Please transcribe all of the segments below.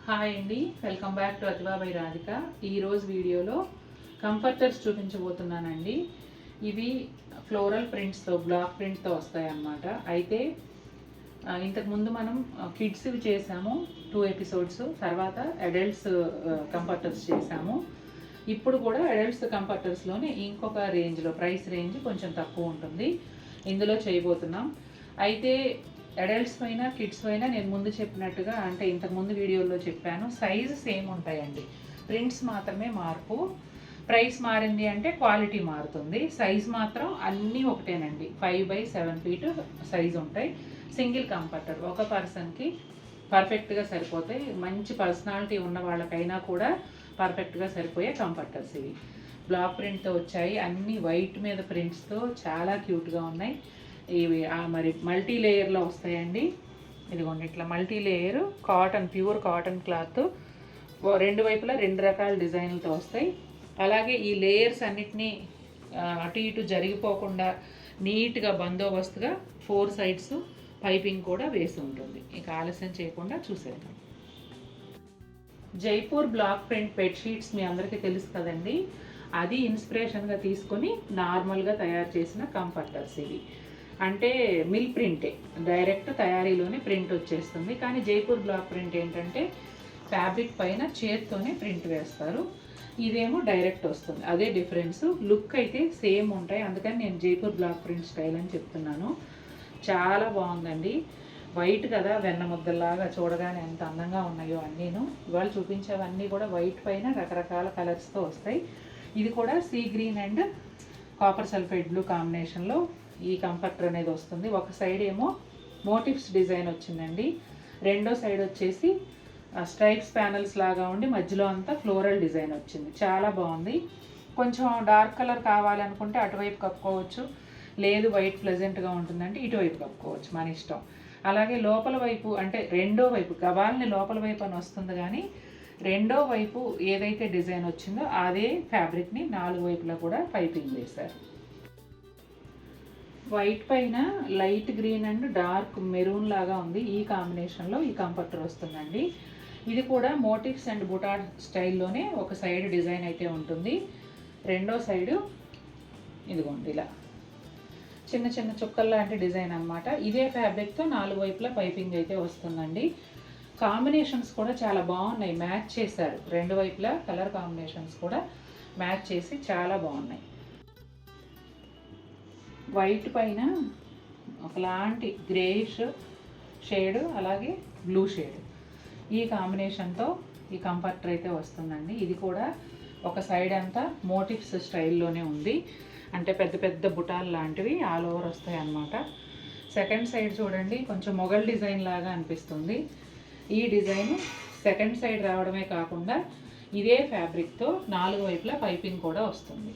Hi అండి, welcome back to Athiva by Radhika. ఈరోజు వీడియోలో కంఫర్టర్స్ చూపించబోతున్నానండి. ఇవి ఫ్లోరల్ ప్రింట్స్తో, బ్లాక్ ప్రింట్తో వస్తాయి అన్నమాట. అయితే ఇంతకుముందు మనం కిడ్స్వి చేసాము 2 ఎపిసోడ్స్, తర్వాత అడల్ట్స్ కంఫర్టర్స్ చేసాము. ఇప్పుడు కూడా అడల్ట్స్ కంఫర్టర్స్లోనే ఇంకొక రేంజ్లో, ప్రైస్ రేంజ్ కొంచెం తక్కువ ఉంటుంది, ఇందులో చేయబోతున్నాం. అయితే అడల్ట్స్ పైన కిడ్స్ పైన నేను ముందు చెప్పినట్టుగా, అంటే ఇంతకుముందు వీడియోలో చెప్పాను, సైజు సేమ్ ఉంటాయండి, ప్రింట్స్ మాత్రమే మార్పు. ప్రైస్ మారింది అంటే క్వాలిటీ మారుతుంది. సైజ్ మాత్రం అన్నీ ఒకటేనండి. 5x7 ఫీట్ సైజు ఉంటాయి. సింగిల్ కంఫర్టర్ ఒక పర్సన్కి పర్ఫెక్ట్గా సరిపోతాయి. మంచి పర్సనాలిటీ ఉన్న వాళ్ళకైనా కూడా పర్ఫెక్ట్గా సరిపోయే కంఫర్టర్స్ ఇవి. బ్లాక్ ప్రింట్తో వచ్చాయి, అన్నీ వైట్ మీద ప్రింట్స్తో చాలా క్యూట్గా ఉన్నాయి. ఇవి మరి మల్టీ లేయర్లో వస్తాయండి. ఇదిగోండి, ఇట్లా multi layer cotton, pure cotton cloth, రెండు వైపులా 2 రకాల డిజైన్లతో వస్తాయి. అలాగే ఈ లేయర్స్ అన్నిటినీ అటు ఇటు జరిగిపోకుండా నీట్గా బందోబస్తుగా 4 సైడ్స్ పైపింగ్ కూడా వేసి ఉంటుంది. ఇక ఆలస్యం చేయకుండా చూసేద్దాం. జైపూర్ బ్లాక్ ప్రింట్ బెడ్షీట్స్ మీ అందరికీ తెలుసు కదండి. అది ఇన్స్పిరేషన్గా తీసుకొని నార్మల్గా తయారు చేసిన కంఫర్టర్స్ ఇవి. అంటే మిల్ ప్రింటే, డైరెక్ట్ తయారీలోనే ప్రింట్ వచ్చేస్తుంది. కానీ జైపూర్ బ్లాక్ ప్రింట్ ఏంటంటే ఫ్యాబ్రిక్ పైన చేత్తోనే ప్రింట్ వేస్తారు, ఇదేమో డైరెక్ట్ వస్తుంది. అదే డిఫరెన్స్. లుక్ అయితే సేమ్ ఉంటాయి, అందుకని నేను జైపూర్ బ్లాక్ ప్రింట్ స్టైల్ అని చెప్తున్నాను. చాలా బాగుందండి. వైట్ కదా, వెన్న ముద్దలాగా, చూడగానే ఎంత అందంగా ఉన్నాయో అన్నీను. ఇవాళ చూపించేవన్నీ కూడా వైట్ పైన రకరకాల కలర్స్తో వస్తాయి. ఇది కూడా sea green and copper sulphide blue కాంబినేషన్లో ఈ కంఫర్టర్ అనేది వస్తుంది. ఒక సైడ్ ఏమో మోటివ్స్ డిజైన్ వచ్చిందండి, రెండో సైడ్ వచ్చేసి స్ట్రైప్స్ ప్యానల్స్ లాగా ఉండి మధ్యలో అంతా ఫ్లోరల్ డిజైన్ వచ్చింది. చాలా బాగుంది. కొంచెం డార్క్ కలర్ కావాలనుకుంటే అటువైపు కప్పుకోవచ్చు, లేదు వైట్ ప్లెజెంట్గా ఉంటుందంటే ఇటువైపు కప్పుకోవచ్చు, మన ఇష్టం. అలాగే లోపల వైపు, అంటే రెండో వైపు, గబాల్ని లోపల వైపు అని వస్తుంది, కానీ రెండో వైపు ఏదైతే డిజైన్ వచ్చిందో అదే ఫ్యాబ్రిక్ని 4 వైపులా కూడా పైపింగ్ వేశారు. వైట్ పైన light green and dark maroon లాగా ఉంది. ఈ కాంబినేషన్లో ఈ కంఫర్టర్ వస్తుందండి. ఇది కూడా మోటివ్స్ అండ్ బుటా స్టైల్లోనే ఒక సైడ్ డిజైన్ అయితే ఉంటుంది, రెండో సైడు ఇదిగోండి ఇలా చిన్న చిన్న చుక్కల లాంటి డిజైన్ అనమాట. ఇదే ఫ్యాబ్రిక్తో 4 వైపులా పైపింగ్ అయితే వస్తుందండి. కాంబినేషన్స్ కూడా చాలా బాగున్నాయి, మ్యాచ్ చేశారు. రెండు వైపులా కలర్ కాంబినేషన్స్ కూడా మ్యాచ్ చేసి చాలా బాగున్నాయి. వైట్ పైన ఒకలాంటి గ్రేయిష్ షేడ్, అలాగే బ్లూ షేడ్, ఈ కాంబినేషన్తో ఈ కంఫర్టర్ అయితే వస్తుందండి. ఇది కూడా ఒక సైడ్ అంతా మోటివ్స్ స్టైల్లోనే ఉంది, అంటే పెద్ద పెద్ద బుటాలు లాంటివి ఆల్ ఓవర్ వస్తాయి అన్నమాట. సెకండ్ సైడ్ చూడండి, కొంచెం మొగల్ డిజైన్ లాగా అనిపిస్తుంది. ఈ డిజైన్ సెకండ్ సైడ్ రావడమే కాకుండా ఇదే ఫ్యాబ్రిక్తో 4 వైపులా పైపింగ్ కూడా వస్తుంది.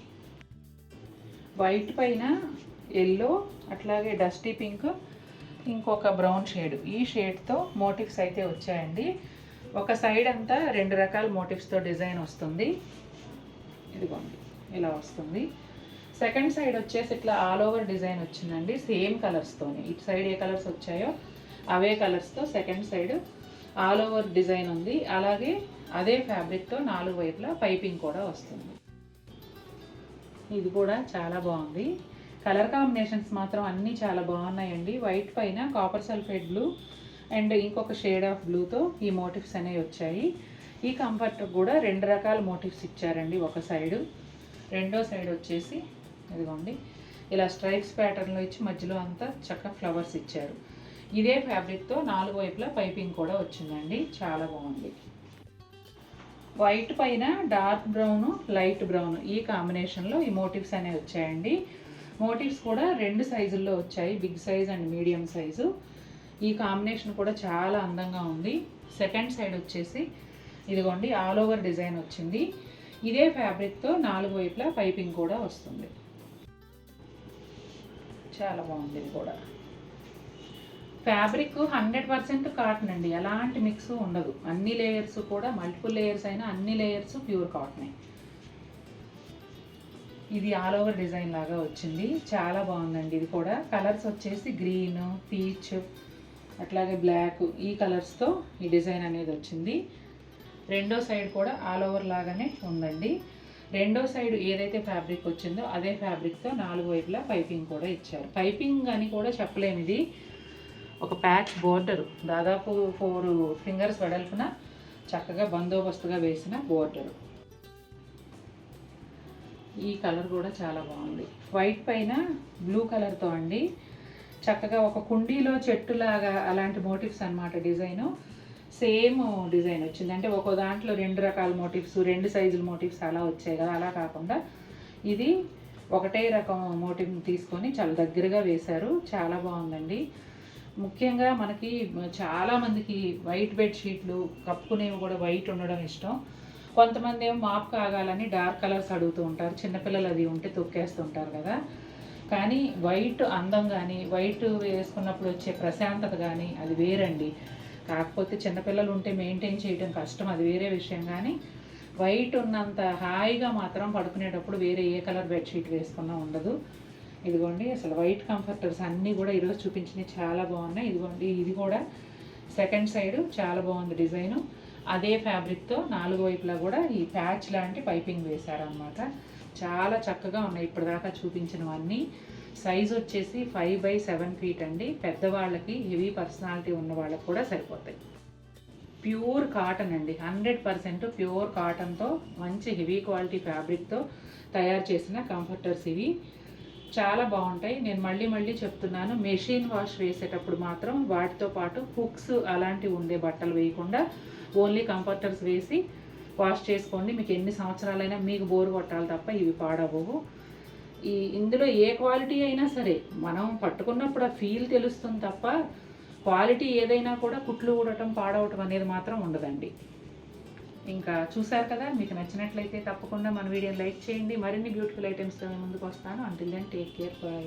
వైట్ పైన ఎల్లో, అట్లాగే డస్టీ పింక్, ఇంకొక బ్రౌన్ షేడ్, ఈ షేడ్తో మోటివ్స్ అయితే వచ్చాయండి. ఒక సైడ్ అంతా 2 రకాల మోటివ్స్తో డిజైన్ వస్తుంది. ఇదిగోండి ఇలా వస్తుంది. సెకండ్ సైడ్ వచ్చేసి ఇట్లా ఆల్ ఓవర్ డిజైన్ వచ్చిందండి, సేమ్ కలర్స్తోనే. ఇటు సైడ్ ఏ కలర్స్ వచ్చాయో అవే కలర్స్తో second side all over design ఉంది. అలాగే అదే ఫ్యాబ్రిక్తో 4 వైపులా పైపింగ్ కూడా వస్తుంది. ఇది కూడా చాలా బాగుంది. కలర్ కాంబినేషన్స్ మాత్రం అన్నీ చాలా బాగున్నాయండి. వైట్ పైన కాపర్ సల్ఫైడ్ బ్లూ అండ్ ఇంకొక షేడ్ ఆఫ్ బ్లూతో ఈ మోటివ్స్ అనేవి వచ్చాయి. ఈ కంఫర్టర్ కూడా 2 రకాల మోటివ్స్ ఇచ్చారండి. ఒక సైడు, రెండో సైడ్ వచ్చేసి ఇదిగోండి ఇలా స్ట్రైప్స్ ప్యాటర్న్లో ఇచ్చి మధ్యలో అంతా చక్కగా ఫ్లవర్స్ ఇచ్చారు. ఇదే ఫ్యాబ్రిక్తో 4 వైపులా పైపింగ్ కూడా వచ్చిందండి, చాలా బాగుంది. వైట్ పైన డార్క్ బ్రౌన్, లైట్ బ్రౌన్, ఈ కాంబినేషన్లో ఈ మోటివ్స్ అనేవి వచ్చాయండి. మోటివ్స్ కూడా 2 సైజుల్లో వచ్చాయి, big size and medium size. ఈ కాంబినేషన్ కూడా చాలా అందంగా ఉంది. సెకండ్ సైడ్ వచ్చేసి ఇదిగోండి ఆల్ ఓవర్ డిజైన్ వచ్చింది. ఇదే ఫ్యాబ్రిక్తో 4 వైపులా పైపింగ్ కూడా వస్తుంది. చాలా బాగుంది. ఇది కూడా ఫ్యాబ్రిక్ 100% కాటన్ అండి, ఎలాంటి మిక్స్ ఉండదు. అన్ని లేయర్స్ కూడా, మల్టిపుల్ లేయర్స్ అయినా అన్ని లేయర్స్ ప్యూర్ కాటనే. ఇది ఆల్ ఓవర్ డిజైన్ లాగా వచ్చింది, చాలా బాగుందండి. ఇది కూడా కలర్స్ వచ్చేసి గ్రీన్, పీచ్, అట్లాగే బ్లాక్, ఈ కలర్స్తో ఈ డిజైన్ అనేది వచ్చింది. రెండో సైడ్ కూడా ఆల్ ఓవర్ లాగానే ఉందండి. రెండో సైడ్ ఏదైతే ఫ్యాబ్రిక్ వచ్చిందో అదే ఫ్యాబ్రిక్తో 4 వైపులా పైపింగ్ కూడా ఇచ్చారు. పైపింగ్ అని కూడా చెప్పలేము, ఇది ఒక ప్యాచ్ బోర్డరు, దాదాపు 4 ఫింగర్స్ వెడల్పున చక్కగా బందోబస్తుగా వేసిన బోర్డరు. ఈ కలర్ కూడా చాలా బాగుంది. వైట్ పైన బ్లూ కలర్తో అండి, చక్కగా ఒక కుండీలో చెట్టులాగా అలాంటి మోటివ్స్ అన్నమాట. డిజైను సేమ్ డిజైన్ వచ్చింది. అంటే ఒక్కో దాంట్లో 2 రకాల మోటివ్స్, 2 సైజుల మోటివ్స్ అలా వచ్చాయి కదా, అలా కాకుండా ఇది ఒకటే రకం మోటివ్ తీసుకొని చాలా దగ్గరగా వేశారు. చాలా బాగుందండి. ముఖ్యంగా మనకి చాలామందికి వైట్ బెడ్షీట్లు కప్పుకునేవి కూడా వైట్ ఉండడం ఇష్టం. కొంతమంది ఏమో మాప్ కాగాలని డార్క్ కలర్స్ అడుగుతూ ఉంటారు. చిన్నపిల్లలు అది ఉంటే తొక్కేస్తుంటారు కదా. కానీ వైట్ అందం కానీ వైట్ వేసుకున్నప్పుడు వచ్చే ప్రశాంతత కానీ అది వేరండి. కాకపోతే చిన్నపిల్లలు ఉంటే మెయింటైన్ చేయడం కష్టం, అది వేరే విషయం. కానీ వైట్ ఉన్నంత హాయిగా మాత్రం పడుకునేటప్పుడు వేరే ఏ కలర్ బెడ్షీట్ వేసుకున్నా ఉండదు. ఇదిగోండి అసలు వైట్ కంఫర్టర్స్ అన్నీ కూడా ఈరోజు చూపించినవి చాలా బాగున్నాయి. ఇదిగోండి ఇది కూడా సెకండ్ సైడ్ చాలా బాగుంది డిజైను. అదే ఫ్యాబ్రిక్తో 4 వైపులా కూడా ఈ ప్యాచ్ లాంటి పైపింగ్ వేశారనమాట. చాలా చక్కగా ఉన్నాయి ఇప్పటిదాకా చూపించినవన్నీ. సైజ్ వచ్చేసి 5/7 ఫీట్ అండి. పెద్దవాళ్ళకి హెవీ పర్సనాలిటీ ఉన్న వాళ్ళకి కూడా సరిపోతాయి. ప్యూర్ కాటన్ అండి, 100% ప్యూర్ కాటన్తో మంచి హెవీ క్వాలిటీ ఫ్యాబ్రిక్తో తయారు చేసిన కంఫర్టర్స్ ఇవి. చాలా బాగుంటాయి. నేను మళ్ళీ చెప్తున్నాను, మెషిన్ వాష్ వేసేటప్పుడు మాత్రం వాటితో పాటు హుక్స్ అలాంటివి ఉండే బట్టలు వేయకుండా ఓన్లీ కంఫర్టర్స్ వేసి వాష్ చేసుకోండి. మీకు ఎన్ని సంవత్సరాలైనా మీకు బోరు కొట్టాలి తప్ప ఇవి పాడవవు. ఇందులో ఏ క్వాలిటీ అయినా సరే మనం పట్టుకున్నప్పుడు ఆ ఫీల్ తెలుస్తుంది తప్ప క్వాలిటీ ఏదైనా కూడా కుట్లు ఊడటం పాడవటం అనేది మాత్రం ఉండదండి. ఇంకా చూసారు కదా, మీకు నచ్చినట్లయితే తప్పకుండా మన వీడియోని లైక్ చేయండి. మరిన్ని బ్యూటిఫుల్ ఐటమ్స్తో ముందుకు వస్తాను. Until then take care, by.